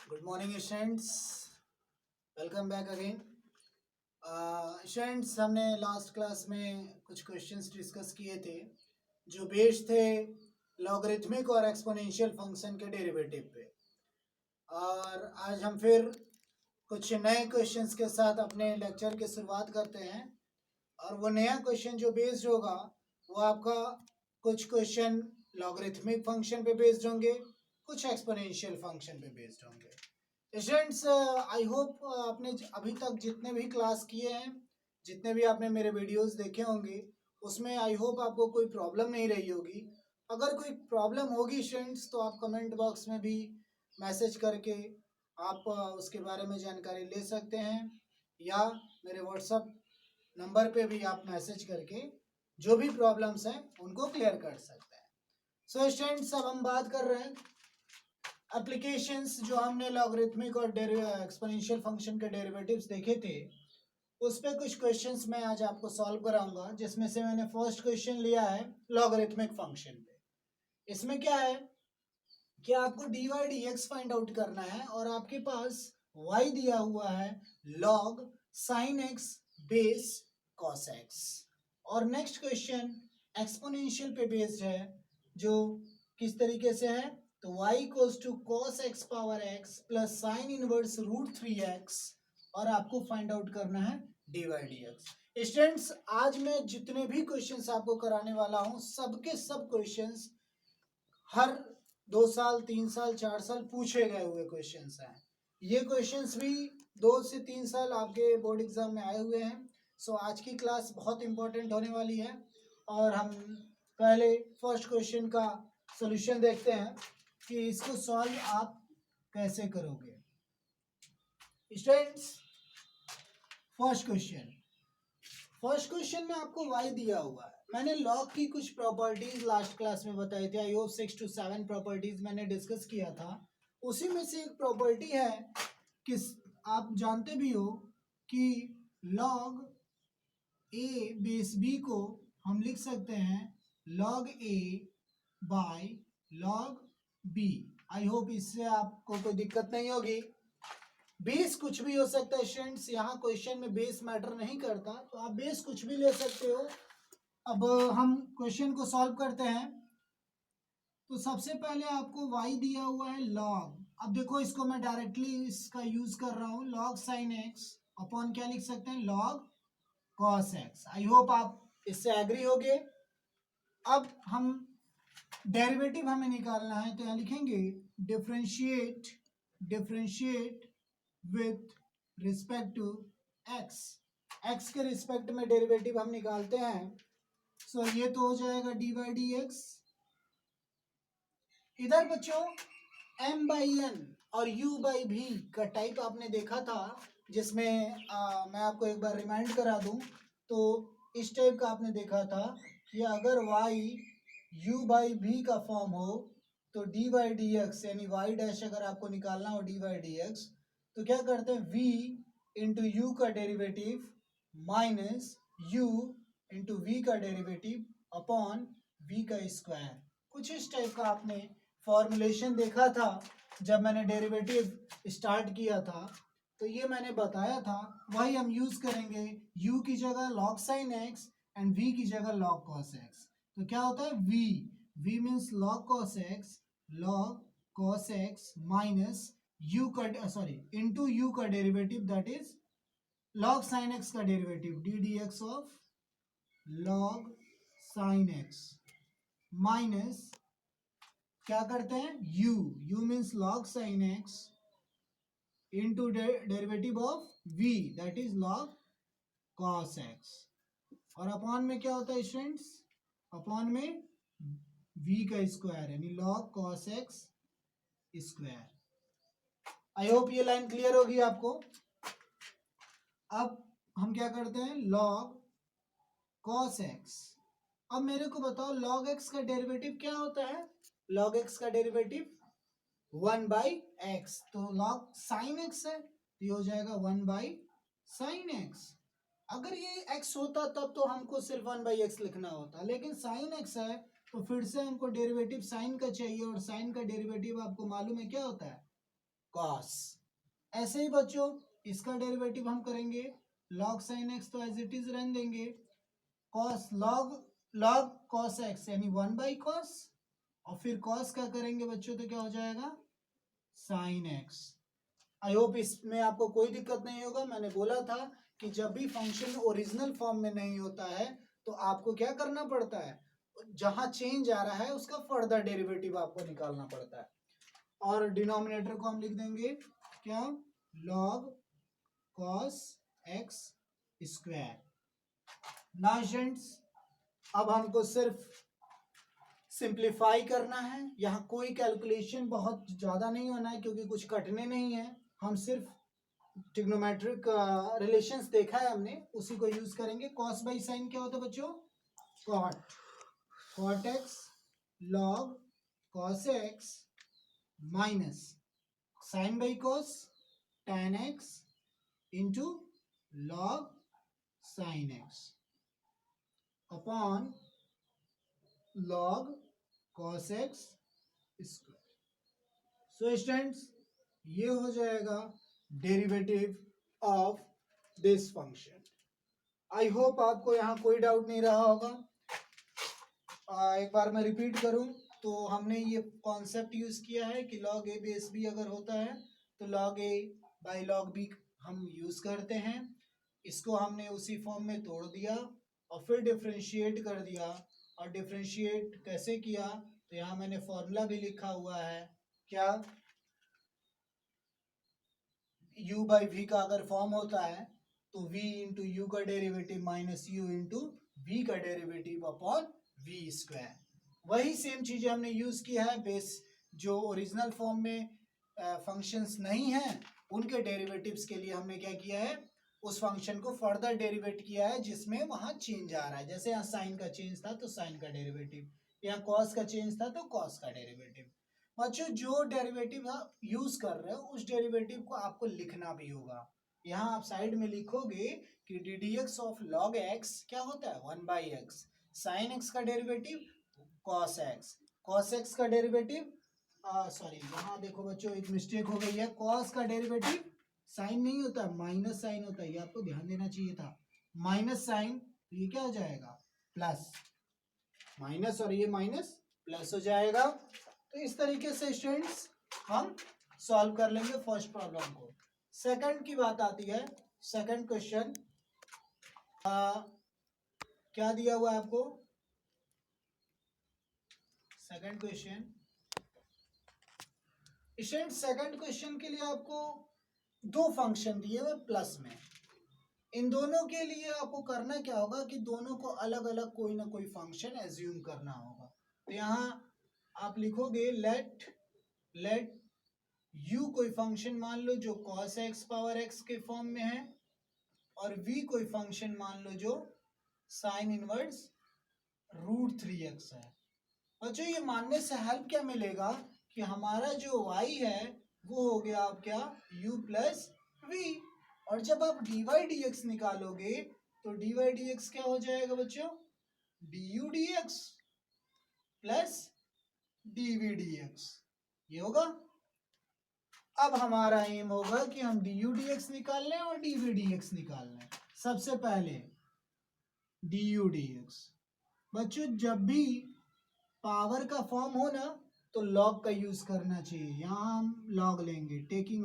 Good morning students, welcome back again. Students, हमने last class में कुछ क्वेश्चंस डिस्कस किए थे जो बेस्ड थे लॉगरिथमिक और एक्सपोनेंशियल फंक्शन के डेरिवेटिव पे। और आज हम फिर कुछ नए क्वेश्चंस के साथ अपने लेक्चर की शुरुआत करते हैं। और वो नया क्वेश्चन जो बेस्ड होगा वो आपका कुछ क्वेश्चन लॉगरिथमिक फंक्शन पे बेस्ड होंगे, कुछ एक्सपोनेंशियल फंक्शन पे बेस्ड होंगे। स्टूडेंट्स, आई होप आपने अभी तक जितने भी क्लास किए हैं, जितने भी आपने मेरे वीडियोस देखे होंगे, उसमें आई होप आपको कोई प्रॉब्लम नहीं रही होगी। अगर कोई प्रॉब्लम होगी स्टूडेंट्स तो आप कमेंट बॉक्स में भी मैसेज करके आप उसके बारे में जानकारी ले सकते हैं, या मेरे व्हाट्सअप नंबर पे भी आप मैसेज करके जो भी प्रॉब्लम्स हैं उनको क्लियर कर सकते हैं। सो स्टूडेंट्स, अब हम बात कर रहे हैं एप्लीकेशंस। जो हमने लॉगरिथमिक और एक्सपोनेंशियल फंक्शन के डेरिवेटिव्स देखे थे, उस पे कुछ क्वेश्चंस मैं आज आपको सॉल्व कराऊंगा, जिसमें से मैंने फर्स्ट क्वेश्चन लिया है लॉगरिथमिक फंक्शन पे। इसमें क्या है कि आपको d y d x find out करना है और आपके पास y दिया हुआ है log sin x base cos x। और नेक्स्ट क्वेश्चन एक्सपोनेंशियल पे बेस्ड है, जो किस तरीके से है, तो y equals to cos x power x plus sine inverse root 3x, और आपको फाइंड आउट करना है d y d x. Students, आज मैं जितने भी क्वेश्चंस आपको कराने वाला हूं, सबके सब क्वेश्चंस हर 2 साल 3 साल 4 साल पूछे गए हुए क्वेश्चंस हैं। ये क्वेश्चंस भी 2 से 3 साल आपके बोर्ड एग्जाम में आए हुए हैं। सो आज की क्लास बहुत इंपॉर्टेंट होने वाली है, और हम पहले फर्स्ट क्वेश्चन का सॉल्यूशन देखते हैं कि इसको सॉल्व आप कैसे करोगे। स्टूडेंट्स, फर्स्ट क्वेश्चन में आपको y दिया हुआ है। मैंने लॉग की कुछ प्रॉपर्टीज लास्ट क्लास में बताई थी, आई होप 6 to 7 प्रॉपर्टीज मैंने डिस्कस किया था। उसी में से एक प्रॉपर्टी है कि आप जानते भी हो कि log a बेस b को हम लिख सकते हैं log a by log b। I hope इससे आपको कोई दिक्कत नहीं होगी। बेस कुछ भी हो सकता है स्टूडेंट्स, यहाँ क्वेश्चन में बेस मैटर नहीं करता, तो आप बेस कुछ भी ले सकते हो। अब हम क्वेश्चन को सॉल्व करते हैं। तो सबसे पहले आपको y दिया हुआ है log। अब देखो, इसको मैं डायरेक्टली इसका यूज कर रहा हूँ, log sin x अपॉन क्या लिख सकते हैं, log cos x। I hope आप इससे एग्री होगे। अब हम डेरिवेटिव हमें निकालना है, तो यहाँ लिखेंगे differentiate with respect to x। x के रिस्पेक्ट में डेरिवेटिव हम निकालते हैं। सो ये तो हो जाएगा डी बाई डी एक्स। इधर बच्चों m बाई एन और u बाई v का टाइप आपने देखा था, जिसमें मैं आपको एक बार रिमाइंड करा दूं, तो इस टाइप का आपने देखा था कि अगर y u बाई v का फॉर्म हो तो डी बाई डी एक्स, यानी y डैश अगर आपको निकालना हो डी बाई डी एक्स, तो क्या करते हैं, v इंटू यू का derivative minus u into v का डेरिवेटिव अपॉन v का स्क्वायर। कुछ इस टाइप का आपने फॉर्मुलेशन देखा था जब मैंने डेरिवेटिव स्टार्ट किया था, तो ये मैंने बताया था, वही हम यूज करेंगे। u की जगह log sin x and v की जगह log cos x। तो क्या होता है, v means log cos x minus u का सॉरी इंटू u का derivative, that is log sin x का derivative D D x of log sin x minus क्या करते हैं, u means log sin x into derivative of v, that is log cos x। और upon में क्या होता है स्टूडेंट्स, अपॉन में v का स्क्वायर, यानी log cos x square. I hope ये लाइन क्लियर होगी आपको। अब हम क्या करते हैं, log cos x। अब मेरे को बताओ log x का डेरिवेटिव क्या होता है, log x का डेरिवेटिव 1 बाई एक्स, तो log sin x है तो ये हो जाएगा 1 बाई sin x। अगर ये x होता तब तो हमको सिर्फ 1 बाई एक्स लिखना होता, लेकिन sin x है तो फिर से हमको डेरिवेटिव साइन का चाहिए, और साइन का डेरिवेटिव आपको मालूम है क्या होता है, कॉस। ऐसे ही बच्चों इसका डेरिवेटिव हम करेंगे लॉग साइन एक्स, तो एज इट इज रहने देंगे कॉस लॉग कॉस एक्स यानी 1/cos, और फिर कॉस क्या करेंगे बच्चों तो क्या हो जाएगा साइन एक्स। आई होप इसमें आपको कोई दिक्कत नहीं होगा। मैंने बोला था कि जब भी फंक्शन ओरिजिनल फॉर्म में नहीं होता है तो आपको क्या करना पड़ता है, जहां चेंज आ रहा है उसका फर्दर डेरिवेटिव आपको निकालना पड़ता है। और डिनोमिनेटर को हम लिख देंगे क्या log cos x square. Now students अब हमको सिर्फ सिंप्लीफाई करना है, यहाँ कोई कैलकुलेशन बहुत ज्यादा नहीं होना है क्योंकि कुछ कटने नहीं है। हम सिर्फ ट्रिग्नोमेट्रिक रिलेशंस देखा है हमने, उसी को यूज करेंगे। कॉस बाई साइन क्या होता है बच्चों cot x log cos x minus sine by cos tan x into log sine x upon log cos x square. So students ये हो जाएगा derivative of this function. I hope आपको यहाँ कोई डाउट नहीं रहा होगा। एक बार मैं रिपीट करूं तो हमने ये कॉन्सेप्ट यूज किया है कि log a बेस b अगर होता है तो log a by log b हम यूज करते हैं। इसको हमने उसी फॉर्म में तोड़ दिया और फिर डिफरेंशिएट कर दिया। और डिफरेंशिएट कैसे किया तो यहाँ मैंने फॉर्मूला भी लिखा हुआ है क्या u बाई v का अगर फॉर्म होता है तो v इंटू यू का derivative minus u into v का डेरिवेटिव अपॉन v स्क्वायर। वही सेम चीजें हमने यूज किया है। बेस जो ओरिजिनल फॉर्म में फंक्शंस नहीं हैं उनके डेरिवेटिव्स के लिए हमने क्या किया है उस फंक्शन को फर्दर डेरिवेट किया है जिसमें वहां चेंज आ रहा है। जैसे यहाँ साइन का चेंज था तो साइन का डेरिवेटिव, यहाँ कॉस का चेंज था तो कॉस का डेरिवेटिव। बच्चों जो डेरिवेटिव आप यूज कर रहे हो उस डेरिवेटिव को आपको लिखना भी होगा। यहाँ आप साइड में लिखोगे कि D D x of log x क्या होता है 1/x, साइन एक्स का derivative cos x, cos x का डेरिवेटिव सॉरी यहाँ देखो बच्चों एक मिस्टेक हो गई है, कॉस का डेरिवेटिव साइन नहीं होता माइनस साइन होता है, ये आपको ध्यान देना चाहिए था। माइनस साइन तो ये क्या हो जाएगा प्लस, माइनस और ये माइनस प्लस हो जाएगा। तो इस तरीके से स्टूडेंट्स हम सॉल्व कर लेंगे फर्स्ट प्रॉब्लम को। सेकंड की बात आती है, सेकंड क्वेश्चन क्या दिया हुआ है आपको। Second question students second question के लिए आपको दो फंक्शन दिए हुए प्लस में। इन दोनों के लिए आपको करना क्या होगा कि दोनों को अलग अलग कोई ना कोई फंक्शन एज्यूम करना होगा। तो यहाँ आप लिखोगे लेट u कोई फंक्शन मान लो जो cos x पावर x के फॉर्म में है और v कोई फंक्शन मान लो जो साइन इनवर्स √3x है। बच्चों ये मानने से हेल्प क्या मिलेगा कि हमारा जो y है वो हो गया आप क्या u प्लस v, और जब आप dy dx निकालोगे तो dy dx क्या हो जाएगा बच्चों du dx plus dv dx ये होगा। अब हमारा एम होगा कि हम du dx निकाल लें और dv dx निकाल लें। सबसे पहले du dx बच्चों जब भी पावर का फॉर्म हो ना तो लॉग का यूज करना चाहिए। यहाँ हम लॉग लेंगे taking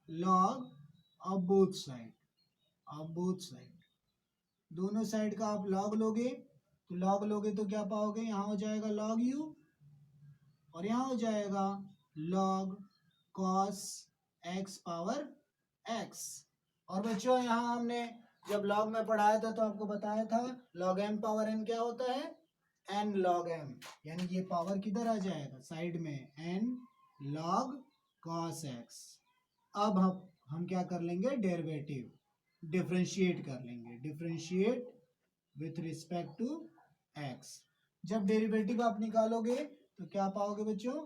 log of both side, दोनों साइड का आप लॉग लोगे तो क्या पाओगे, यहाँ हो जाएगा लॉग यू और यहाँ हो जाएगा log cos x power x. और बच्चों यहाँ हमने जब लॉग में पढ़ाया था तो आपको बताया था लॉग एम पावर एन क्या होता है एन लॉग एम, यानी ये पावर किधर आ जाएगा साइड में एन लॉग कॉस एक्स। अब हम क्या कर लेंगे डेरिवेटिव डिफरेंशिएट कर लेंगे, differentiate with respect to x. जब डेरिवेटिव आप निकालोगे तो क्या पाओगे बच्चों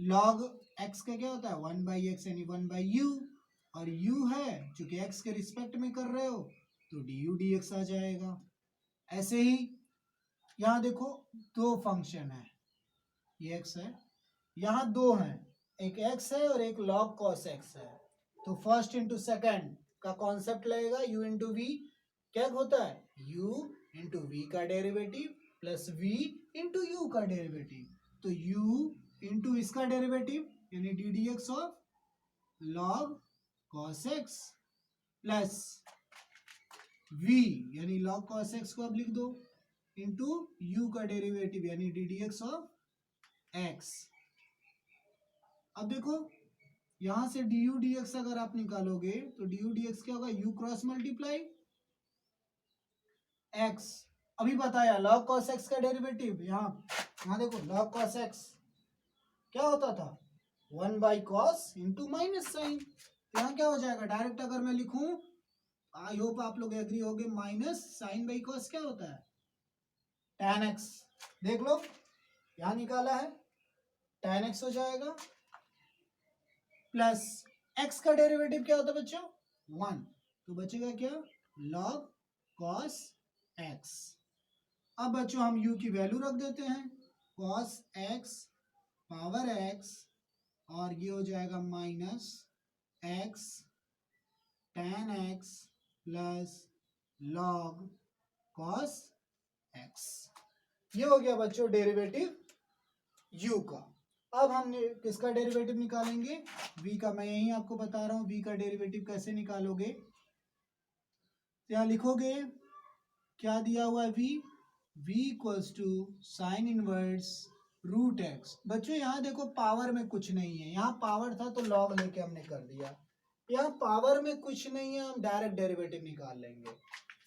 लॉग एक्स का क्या होता है 1/x यानी 1/u, और u है चूंकि x के रिस्पेक्ट में कर रहे हो तो du dx आ जाएगा। ऐसे ही यहाँ देखो दो फंक्शन है, ये x है, यहाँ दो हैं एक x है और एक log cos x है, तो फर्स्ट इंटू सेकेंड का कॉन्सेप्ट लगेगा, u इंटू वी क्या होता है, u इंटू वी का derivative plus v into u का डेरिवेटिव, तो u इंटू इसका डेरिवेटिव यानी D D x of log cos x plus v यानी log cos x को अब लिख दो इंटू u का डेरिवेटिव यानी D D x of x। अब देखो यहां से डी यू डी एक्स अगर आप निकालोगे तो डी यू डी एक्स क्या होगा, u क्रॉस मल्टीप्लाई x। अभी बताया log cos x का डेरिवेटिव, यहाँ देखो log cos x क्या होता था, 1 by cos into minus sine, यहाँ क्या हो जाएगा, डायरेक्ट अगर मैं लिखूं, आई होप आप लोग एग्री होगे, माइनस साइन बाई कॉस क्या होता है, tan x। देख लो यहाँ निकाला है, tan x हो जाएगा प्लस x का डेरिवेटिव क्या होता है बच्चों, 1, तो बचेगा क्या, log cos x। अब बच्चों हम u की वैल्यू रख देते हैं, cos x पावर x और ये हो जाएगा minus x tan x plus log cos x। ये हो गया बच्चों डेरिवेटिव u का। अब हम किसका डेरिवेटिव निकालेंगे, v का। मैं यही आपको बता रहा हूं v का डेरिवेटिव कैसे निकालोगे। क्या लिखोगे, क्या दिया हुआ है, v equals to sine inverse root x. बच्चों यहाँ देखो पावर में कुछ नहीं है, यहाँ पावर था तो लॉग लेके हमने कर दिया, यहाँ पावर में कुछ नहीं है, हम डायरेक्ट डेरिवेटिव निकाल लेंगे।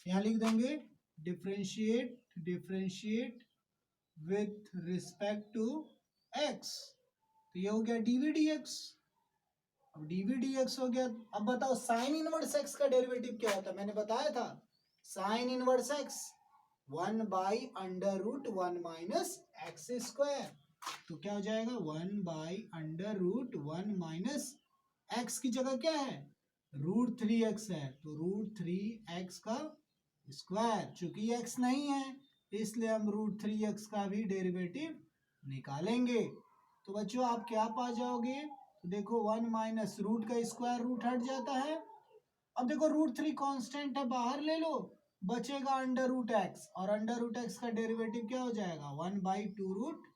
यहाँ लिख देंगे differentiate with respect to x, तो ये हो गया डीवी डी एक्स। अब डीवी डी एक्स हो गया। अब बताओ साइन इनवर्स एक्स का डेरिवेटिव क्या होता है, मैंने बताया था sine inverse x 1 by under root 1 minus x square, तो क्या हो जाएगा 1 by under root 1 minus x की जगह क्या है रूट 3x है, तो रूट 3x का स्क्वायर। चूंकि x नहीं है इसलिए हम रूट 3x का भी डेरिवेटिव निकालेंगे। तो बच्चों आप क्या पा जाओगे, तो देखो 1 माइनस रूट का स्क्वायर रूट हट जाता है। अब देखो रूट 3 कांस्टेंट है, बाहर ले लो, बचेगा अंडर रूट एक्स, और अंडर रूट एक्स का डेरिवेटिव क्या हो जाएगा 1 बाई 2 रूट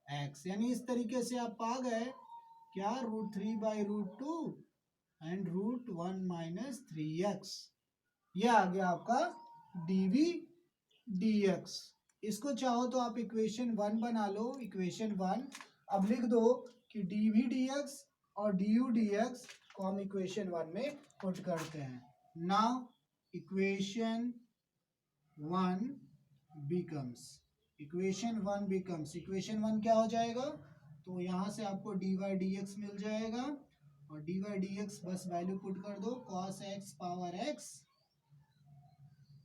एक्स। यानी इस तरीके से आप पा गए क्या root 3 by root 2 and root 1 minus 3x। ये आ गया आपका डीवी डी एक्स। इसको चाहो तो आप इक्वेशन 1 बना लो, इक्वेशन 1। अब लिख दो कि डीवी डी एक्स और डी यू डी एक्स को हम इक्वेशन 1 में पुट करते हैं। नाउ इक्वेशन 1 बिकम्स, इक्वेशन 1 क्या हो जाएगा, तो यहाँ से आपको डी वाई डी एक्स मिल जाएगा, और डी वाई डी एक्स बस वैल्यू पुट कर दो, cos x power x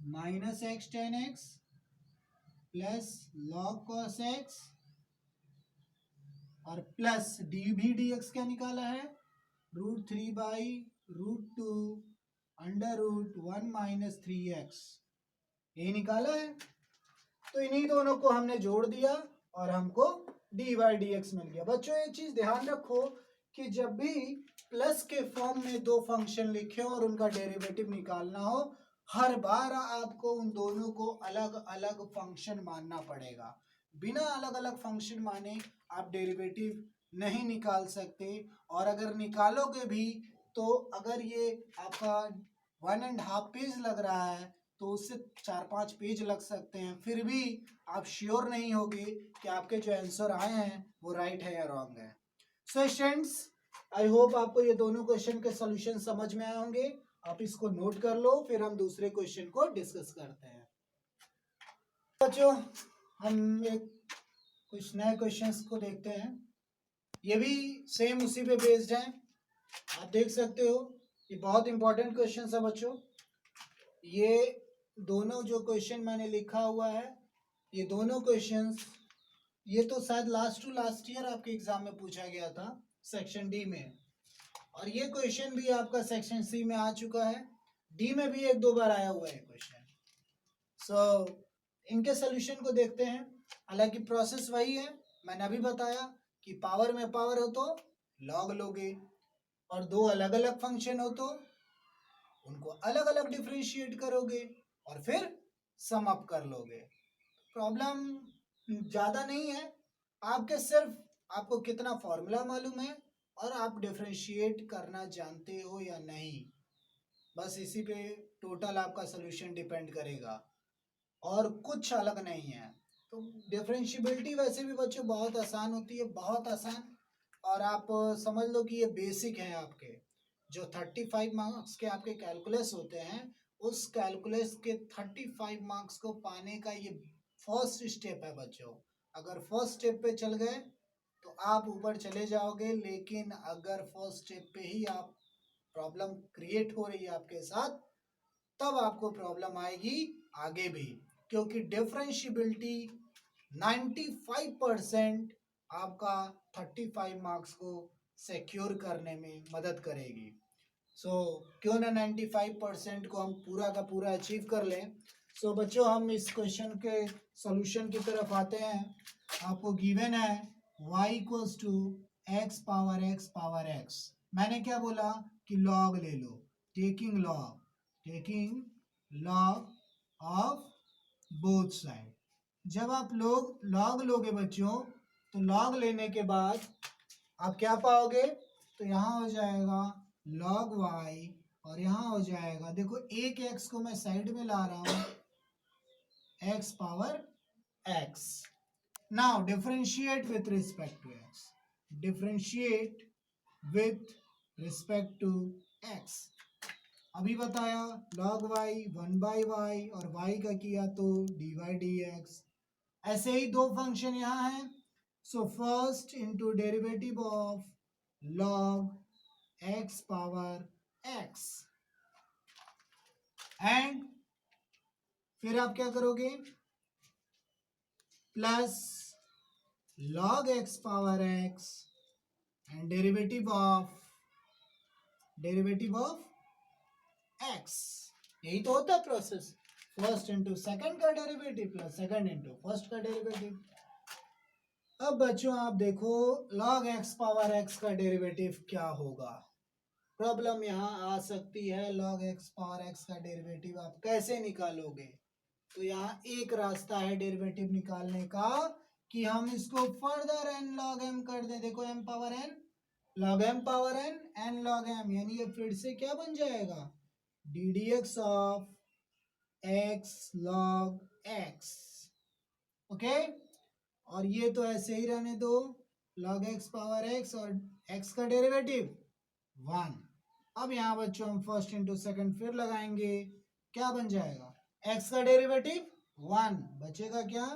minus x tan x plus log cos x, और plus d v d x क्या निकाला है root 3 by root 2 under root 1 minus 3x, ये निकाला है। तो इन्हीं दोनों को हमने जोड़ दिया और हमको डी वाई डी एक्स मिल गया। बच्चों एक चीज ध्यान रखो कि जब भी प्लस के फॉर्म में दो फंक्शन लिखे हो और उनका डेरिवेटिव निकालना हो, हर बार आपको उन दोनों को अलग अलग फंक्शन मानना पड़ेगा। बिना अलग अलग फंक्शन माने आप डेरिवेटिव नहीं निकाल सकते, और अगर निकालोगे भी तो अगर ये आपका 1.5 पेज लग रहा है तो उससे 4-5 पेज लग सकते हैं, फिर भी आप श्योर नहीं होगे कि आपके जो आंसर आए हैं वो राइट है या रॉन्ग है। सो स्टूडेंट्स आई होप आपको ये दोनों क्वेश्चन के सॉल्यूशन समझ में आए होंगे। आप इसको नोट कर लो, फिर हम दूसरे क्वेश्चन को डिस्कस करते हैं। बच्चों हम एक कुछ नए क्वेश्चंस को देखते हैं, ये भी सेम उसी पे बेस्ड हैं। आप देख सकते हो ये बहुत इंपॉर्टेंट क्वेश्चन है बच्चों। ये दोनों जो क्वेश्चन मैंने लिखा हुआ है, ये दोनों क्वेश्चंस, ये तो शायद लास्ट ईयर आपके एग्जाम में पूछा गया था सेक्शन डी में, और ये क्वेश्चन भी आपका सेक्शन सी में आ चुका है, डी में भी 1-2 बार आया हुआ है क्वेश्चन। सो इनके सोल्यूशन को देखते हैं। हालांकि प्रोसेस वही है, मैंने अभी बताया कि पावर में पावर हो तो लॉग लोगे, और दो अलग अलग फंक्शन हो तो उनको अलग अलग डिफरेंशिएट करोगे और फिर सम अप कर लोगे। प्रॉब्लम ज़्यादा नहीं है, आपको कितना फॉर्मूला मालूम है और आप डिफरेंशिएट करना जानते हो या नहीं, बस इसी पे टोटल आपका सोल्यूशन डिपेंड करेगा और कुछ अलग नहीं है। तो डिफरेंशिएबिलिटी वैसे भी बच्चों बहुत आसान होती है, बहुत आसान। और आप समझ लो कि ये बेसिक है आपके जो 35 मार्क्स के आपके कैलकुलस होते हैं, उस कैलकुलस के 35 मार्क्स को पाने का ये फर्स्ट स्टेप है बच्चों। अगर फर्स्ट स्टेप पे चल गए तो आप ऊपर चले जाओगे, लेकिन अगर फर्स्ट स्टेप पे ही आप प्रॉब्लम क्रिएट हो रही है आपके साथ, तब आपको प्रॉब्लम आएगी आगे भी, क्योंकि डिफरेंशिएबिलिटी 95% आपका 35 मार्क्स को सिक्योर करने में मदद करेगी। क्यों ना 95% को हम पूरा का पूरा अचीव कर लें। बच्चों हम इस क्वेश्चन के सॉल्यूशन की तरफ आते हैं। आपको गिवन है y equals to x power x। मैंने क्या बोला कि लॉग ले लो, taking log of both side. जब आप लॉग लोगे बच्चों, तो लॉग लेने के बाद आप क्या पाओगे, तो यहाँ हो जाएगा log y और यहाँ हो जाएगा, देखो एक x को मैं साइड में ला रहा हूँ, x power x। Now differentiate with respect to x, differentiate with respect to x। अभी बताया log y 1/y और y का किया तो dy/dx। ऐसे ही दो फंक्शन यहाँ हैं। First into derivative of log x power x, and फिर आप क्या करोगे, plus log x power x and derivative of x। यही तो होता है प्रोसेस, फर्स्ट इंटू सेकंड का derivative plus second into first का डेरिवेटिव। अब बच्चों आप देखो log x पावर x का डेरिवेटिव क्या होगा। प्रॉब्लम यहाँ आ सकती है, log x पावर x का डेरिवेटिव आप कैसे निकालोगे। तो यहाँ एक रास्ता है डेरिवेटिव निकालने का कि हम इसको फर्दर n log m कर दें। देखो m power n log m power n n log m, यानी ये फिर से क्या बन जाएगा, ddx of x log x। Okay, और ये तो ऐसे ही रहने दो, log x पावर x और x का डेरिवेटिव 1। अब यहाँ बच्चों हम फर्स्ट इंटू सेकंड फिर लगाएंगे, क्या बन जाएगा, x का डेरिवेटिव 1 बचेगा क्या,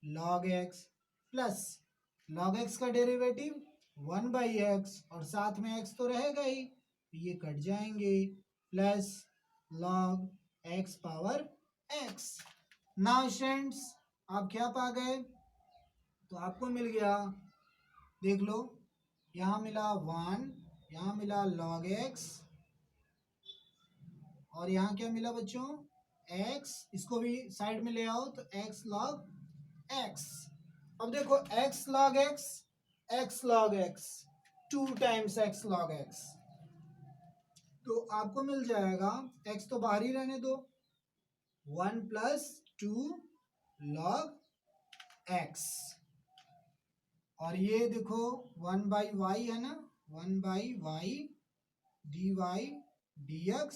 log x plus log x का डेरिवेटिव 1/x और साथ में x तो रहेगा ही, ये कट जाएंगे, plus log x power x। Now students आप क्या पा गए, तो आपको मिल गया, देख लो यहाँ मिला 1, यहाँ मिला log x और यहाँ क्या मिला बच्चों, x। इसको भी साइड में ले आओ तो x log x। अब देखो x log x 2 times x log x, तो आपको मिल जाएगा, x तो बाहर ही रहने दो, 1 प्लस 2 log x, और ये देखो 1/y है ना, 1/y dy dx,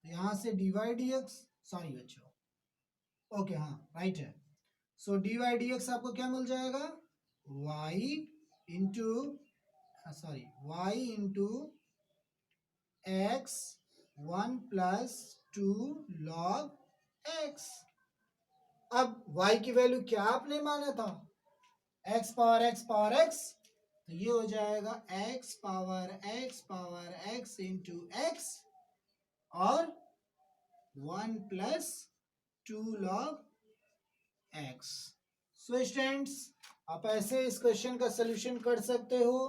यहाँ से dy/dx, सॉरी बच्चों, ओके हाँ राइट है। dy/dx आपको क्या मिल जाएगा, y into x 1 plus 2 log x। अब y की वैल्यू क्या आपने माना था, x पावर x, तो ये हो जाएगा x power x into x और 1 plus 2 log x। So students आप ऐसे इस क्वेश्चन का सलूशन कर सकते हो।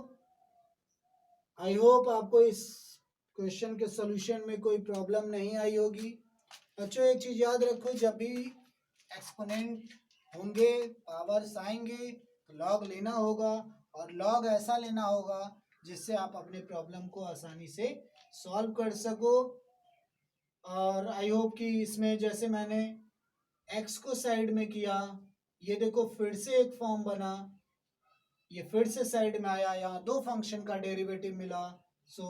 आई होप आपको इस क्वेश्चन के सलूशन में कोई प्रॉब्लम नहीं आई होगी। बच्चों एक चीज याद रखो, जब भी एक्सपोनेंट होंगे, पावर्स आएंगे, तो लॉग लेना होगा, और लॉग ऐसा लेना होगा जिससे आप अपने प्रॉब्लम को आसानी से सॉल्व कर सको। और आई होप कि इसमें जैसे मैंने x को साइड में किया, ये देखो फिर से एक फॉर्म बना, ये फिर से साइड में आया, यहाँ दो फंक्शन का डेरिवेटिव मिला। सो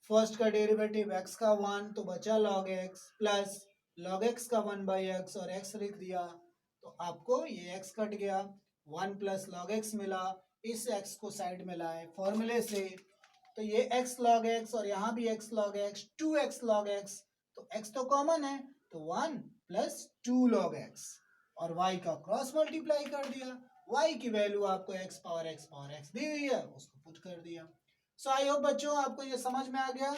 फर्स्ट का डेरिवेटिव x का 1 तो बचा log x plus log x का 1/x और x लिख दिया तो आपको ये x कट गया, 1 प्लस log x मिला। इस x को साइड में लाए फॉर्मूले से तो ये x log x और यहाँ भी x log x 2x log x, तो x तो कॉमन है तो 1 प्लस 2 log x और y का क्रॉस मल्टीप्लाई कर दिया। y की वैल्यू आपको x पावर x दी हुई है, उसको पुट कर दिया। सो आई होप बच्चों आपको ये समझ में आ गया।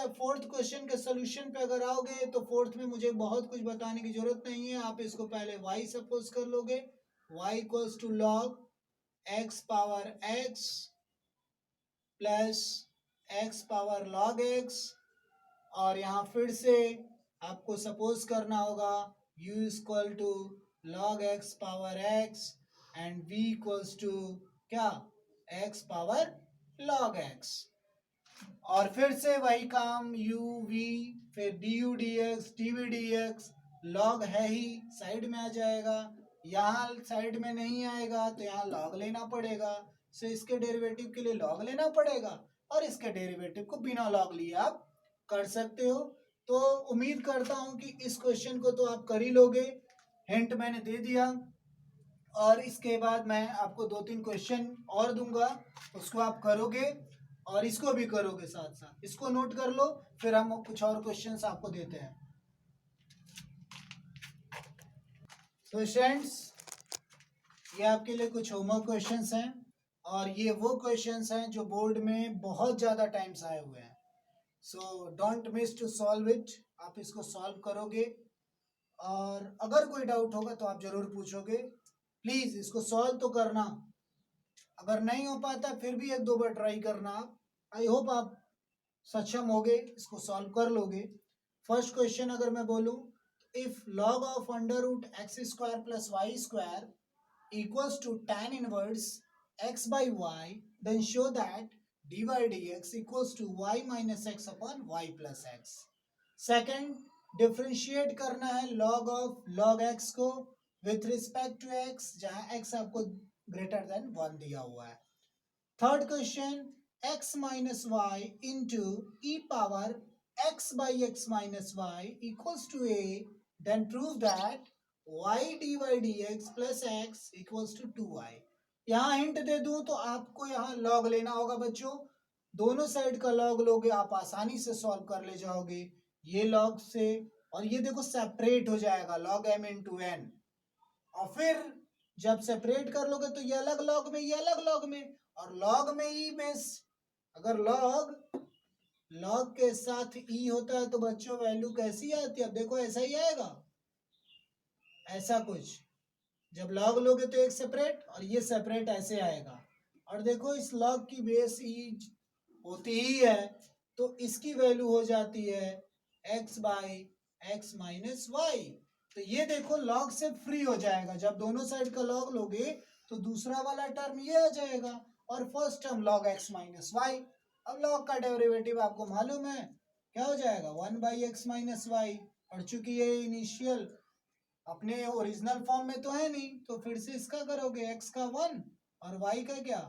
फोर्थ क्वेश्चन के सोल्यूशन पे अगर आओगे तो फोर्थ में मुझे बहुत कुछ बताने की जरूरत नहीं है, आप इसको पहले y सपोज कर लोगे, y equals to log x power x plus x power log x, और यहाँ फिर से आपको सपोज करना होगा u equal to log x power x and v equals to क्या x पावर log x, और फिर से वही काम u v फिर du dx dv dx, log है ही साइड में आ जाएगा, यहाँ साइड में नहीं आएगा तो यहाँ log लेना पड़ेगा। सो इसके डेरिवेटिव के लिए log लेना पड़ेगा और इसके डेरिवेटिव को बिना log लिए आप कर सकते हो। तो उम्मीद करता हूं कि इस क्वेश्चन को तो आप कर ही लोगे, हिंट मैंने दे दिया, और इसके बाद मैं आपको 2-3 क्वेश्चन और दूंगा, उसको आप करोगे और इसको भी करोगे साथ साथ, इसको नोट कर लो, फिर हम कुछ और क्वेश्चंस आपको देते हैं। तो स्टूडेंट्स ये आपके लिए कुछ होमवर्क क्वेश्चंस हैं और ये वो क्वेश्चंस हैं जो बोर्ड में बहुत ज़्यादा टाइम्स आए हुए हैं। So don't miss to solve it, आप इसको सॉल्व करोगे और अगर कोई डाउट होगा तो आप जरूर पूछोगे। प्लीज़ इसको सॉल्व तो करना, अगर नहीं हो पाता फिर भी 1-2 बार ट्राई करना। आई होप आप सक्षम होगे, इसको सॉल्व कर लोगे। फर्स्ट क्वेश्चन अगर मैं बोलूं, if log of under root x square plus y square equals to tan inverse x by y, then show that dy dx equals to y minus x upon y plus x. Second, differentiate करना है log of log x को with respect to x, जहां x आपको greater than 1 दिया हुआ है। Third question, x minus y into e power x by x minus y equals to a, then prove that y dy dx plus x equals to 2y। यहाँ hint दे दूं तो आपको यहाँ log लेना होगा बच्चों, दोनों साइड का log लोगे आप आसानी से सॉल्व कर ले जाओगे ये log से, और ये देखो सेपरेट हो जाएगा log m इंटू n, और फिर जब सेपरेट कर लोगे तो ये अलग log में ये अलग log में, और log में ही बेस, अगर log के साथ e होता है तो बच्चों वैल्यू कैसी आती है, अब देखो ऐसा ही आएगा, ऐसा कुछ, जब log लोगे तो एक सेपरेट और ये सेपरेट ऐसे आएगा, और देखो इस log की बेस e होती ही है तो इसकी वैल्यू हो जाती है x by x minus y. तो ये देखो log से फ्री हो जाएगा, जब दोनों साइड का log लोगे तो दूसरा वाला टर्म ये आ जाएगा और first term log x minus y. अब log का डेरिवेटिव आपको मालूम है क्या हो जाएगा 1 बाई एक्स माइनस वाई, और चूंकि ये इनिशियल अपने ओरिजिनल फॉर्म में तो है नहीं तो फिर से इसका करोगे x का 1 और y का क्या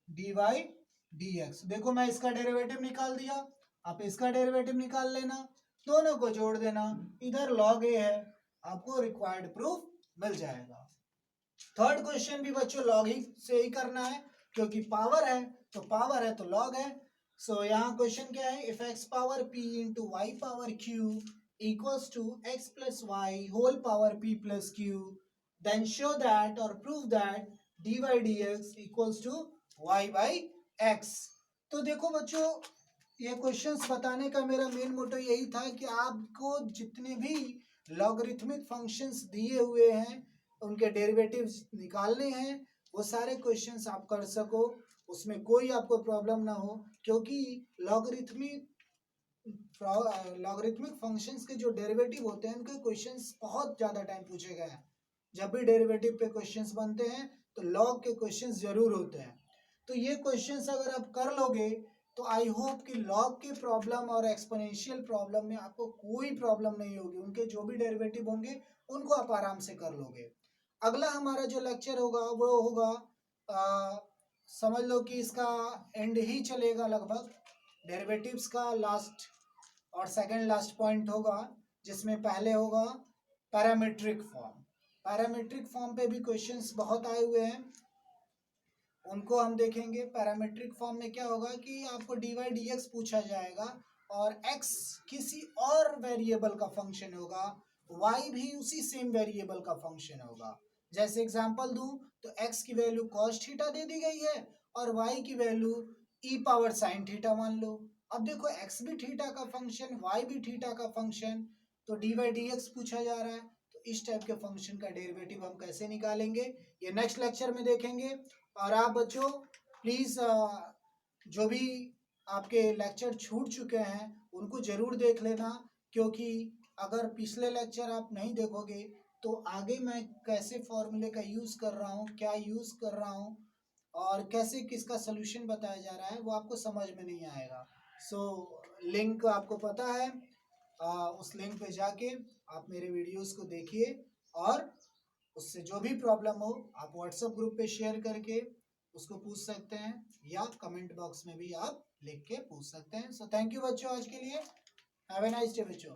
dy dx। देखो मैं इसका डेरिवेटिव निकाल दिया, आप इसका डेरिवेटिव निकाल लेना, दोनों को जोड़ देना, इधर log a है, आपको रिक्वायर्ड प्रूफ मिल जाएगा। थर्ड क्वेश्चन भी बच्चों log ही से ही करना है क्योंकि पावर है तो पावर है तो log है। सो यहाँ क्वेश्चन क्या है, if x power p into y power q equals to x plus y whole power p plus q, then show that or prove that dy dx equals to y by x। तो देखो बच्चों ये questions बताने का मेरा main motto यही था कि आपको जितने भी लॉगरिथमिक फंक्शंस दिए हुए हैं उनके डेरिवेटिव्स निकालने हैं, वो सारे क्वेश्चंस आप कर सको, उसमें कोई आपको प्रॉब्लम ना हो, क्योंकि लॉगरिथमिक फंक्शंस के जो डेरिवेटिव होते हैं उनके क्वेश्चंस बहुत ज़्यादा टाइम पूछे गए हैं। जब भी डेरिवेटिव पे क्वेश्चंस बनते हैं तो लॉग के क्वेश्चंस जरूर होते हैं। तो ये क्वेश्चंस अगर आप कर लोगे तो आई होप कि लॉग के प्रॉब्लम और एक्सपोनेंशियल प्रॉब्लम में आपको कोई प्रॉब्लम नहीं होगी, उनके जो भी डेरिवेटिव होंगे उनको आप आराम से कर लोगे। अगला हमारा जो लेक्चर होगा वो होगा समझ लो कि इसका एंड ही चलेगा लगभग, डेरिवेटिव्स का लास्ट और सेकंड लास्ट पॉइंट होगा, जिसमें पहले होगा पैरामीट्रिक फॉर्म। पैरामीट्रिक फॉर्म पे भी क्वेश्चंस बहुत आए हुए हैं, उनको हम देखेंगे। पैरामीट्रिक फॉर्म में क्या होगा कि आपको dy dx पूछा जाएगा और x किसी और वेरिएबल का फंक्शन होगा, y भी उसी सेम वेरिएबल का फंक्शन होगा। जैसे एग्जांपल दूं तो x की वैल्यू cos थीटा दे दी गई है और y की value e power sin theta मान लो। अब देखो x भी थीटा का फंक्शन, y भी थीटा का फंक्शन, तो dy dx पूछा जा रहा है, तो इस टाइप के फंक्शन का डेरिवेटिव हम कैसे निकालेंगे ये नेक्स्ट लेक्चर में देखेंगे। और आप बच्चों प्लीज़ जो भी आपके लेक्चर छूट चुके हैं उनको ज़रूर देख लेना, क्योंकि अगर पिछले लेक्चर आप नहीं देखोगे तो आगे मैं कैसे फॉर्मूले का यूज़ कर रहा हूँ, क्या यूज़ कर रहा हूँ और कैसे किसका सोल्यूशन बताया जा रहा है वो आपको समझ में नहीं आएगा। सो लिंक आपको पता है, उस लिंक पे जाके आप मेरे वीडियोस को देखिए और उससे जो भी प्रॉब्लम हो आप व्हाट्सएप ग्रुप पे शेयर करके उसको पूछ सकते हैं या कमेंट बॉक्स में भी आप लिख के पूछ सकते हैं। सो थैंक यू बच्चों आज के लिए। हैव ए नाइस डे बच्चों।